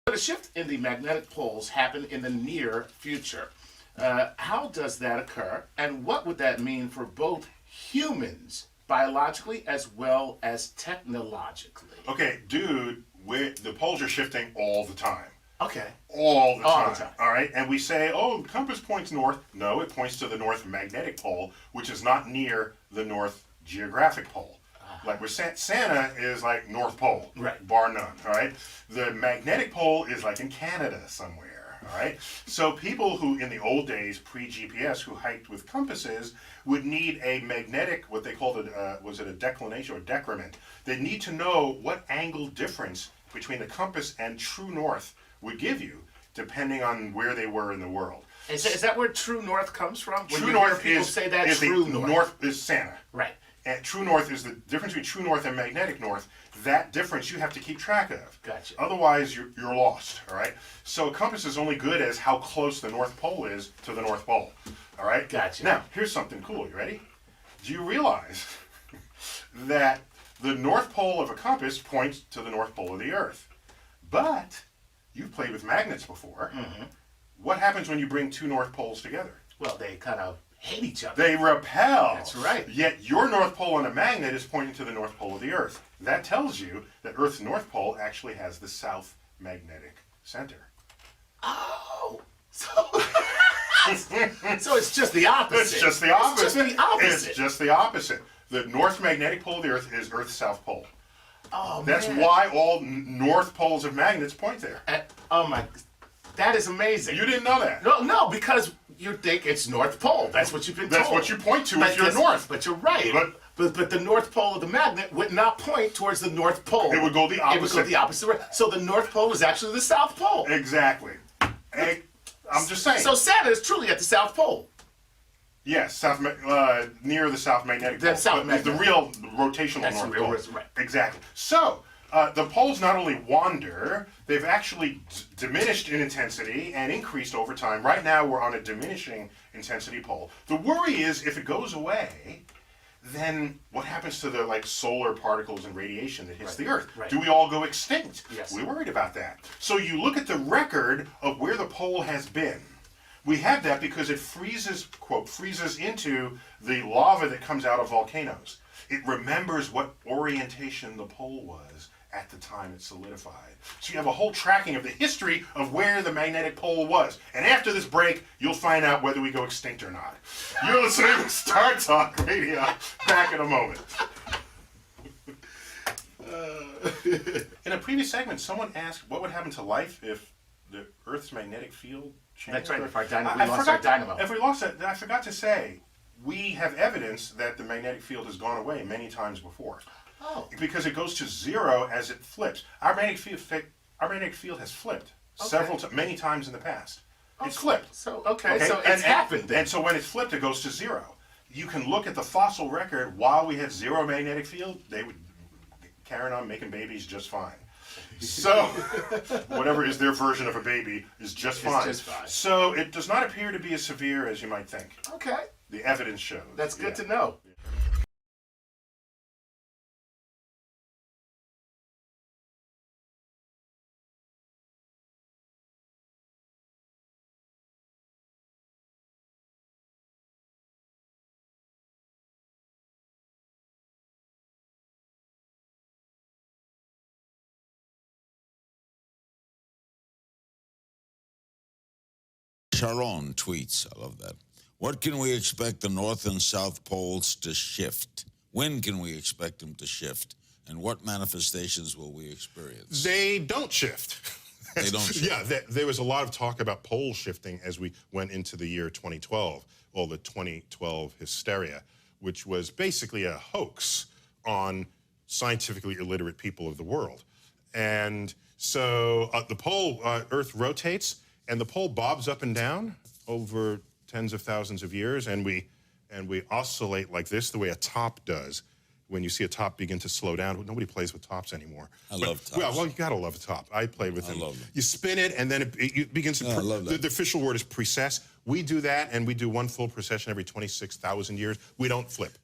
The shift in the magnetic poles happen in the near future. How does that occur, and what would that mean for both humans, biologically as well as technologically? Okay, dude, the poles are shifting all the time. Okay. All the All the time. time. All right, and we say, oh, the compass points north. No, it points to the north magnetic pole, which is not near the north geographic pole. Like where Santa is like North Pole, Right. bar none, all right? The magnetic pole is like in Canada somewhere, all right? So people who, in the old days, pre-GPS, who hiked with compasses, would need a magnetic, what they called it, was it a declination or decrement? They need to know what angle difference between the compass and true north would give you, depending on where they were in the world. Is that where true north comes from? When True you north hear people is, say that is true the north. is Santa. Right. And true north is the difference between true north and magnetic north. That difference you have to keep track of. Gotcha. Otherwise, you're lost. All right. So a compass is only good as how close the North Pole is to the North Pole. All right. Gotcha. Now, here's something cool. You ready? Do you realize that the North Pole of a compass points to the North Pole of the Earth? But you've played with magnets before. Mm-hmm. What happens when you bring two North Poles together? Well, they kind of hate each other. They repel. That's right. Yet your North Pole on a magnet is pointing to the North Pole of the Earth. That tells you that Earth's North Pole actually has the South magnetic center. Oh, so so it's just the opposite. It's just the opposite. It's just the opposite. It's just the opposite. The North magnetic pole of the Earth is Earth's South Pole. Oh, That's man. why all North Poles of magnets point there. Oh my, that is amazing. You didn't know that. No, because you think it's North Pole. That's what you've been told. That's what you point to if you're north. But you're right. But the North Pole of the magnet would not point towards the North Pole. It would go the opposite. It would go the opposite way. So the North Pole is actually the South Pole. Exactly. Hey, I'm just saying. So Santa is truly at the South Pole. Yes, near the South magnetic pole. The South But the magnetic. real rotational That's North the real Pole. right. Exactly. So, the poles not only wander, they've actually diminished in intensity and increased over time. Right now, we're on a diminishing intensity pole. The worry is if it goes away, then what happens to the solar particles and radiation that hits the Earth? Right. Do we all go extinct? Yes. We're worried about that. So you look at the record of where the pole has been. We have that because it freezes, quote, freezes into the lava that comes out of volcanoes. It remembers what orientation the pole was at the time it solidified. So you have a whole tracking of the history of where the magnetic pole was. And after this break, you'll find out whether we go extinct or not. You're listening to Star Talk Radio. Back in a moment. In a previous segment, someone asked what would happen to life if the Earth's magnetic field changed. That's right. If we lost our dynamo. If we lost it, I forgot to say, we have evidence that the magnetic field has gone away many times before. Oh. Because it goes to zero as it flips. Our magnetic field has flipped many times in the past. It's flipped. So so it's happened then. And so when it's flipped, it goes to zero. You can look at the fossil record. While we had zero magnetic field, they would carry on making babies just fine. So, whatever is their version of a baby is just fine. It's just fine. So it does not appear to be as severe as you might think. Okay. The evidence shows. That's good to know. Sharon tweets, I love that. What can we expect the North and South poles to shift? When can we expect them to shift? And what manifestations will we experience? They don't shift. They don't shift. Yeah, there was a lot of talk about pole shifting as we went into the year 2012, or the 2012 hysteria, which was basically a hoax on scientifically illiterate people of the world. And so the pole, Earth rotates, and the pole bobs up and down over tens of thousands of years, and we oscillate like this, the way a top does. When you see a top begin to slow down, nobody plays with tops anymore. I love tops. Well, you gotta love a top. I played with them. I love them. You spin it, and then it begins to. I love that. The official word is precess. We do that, and we do one full precession every 26,000 years. We don't flip.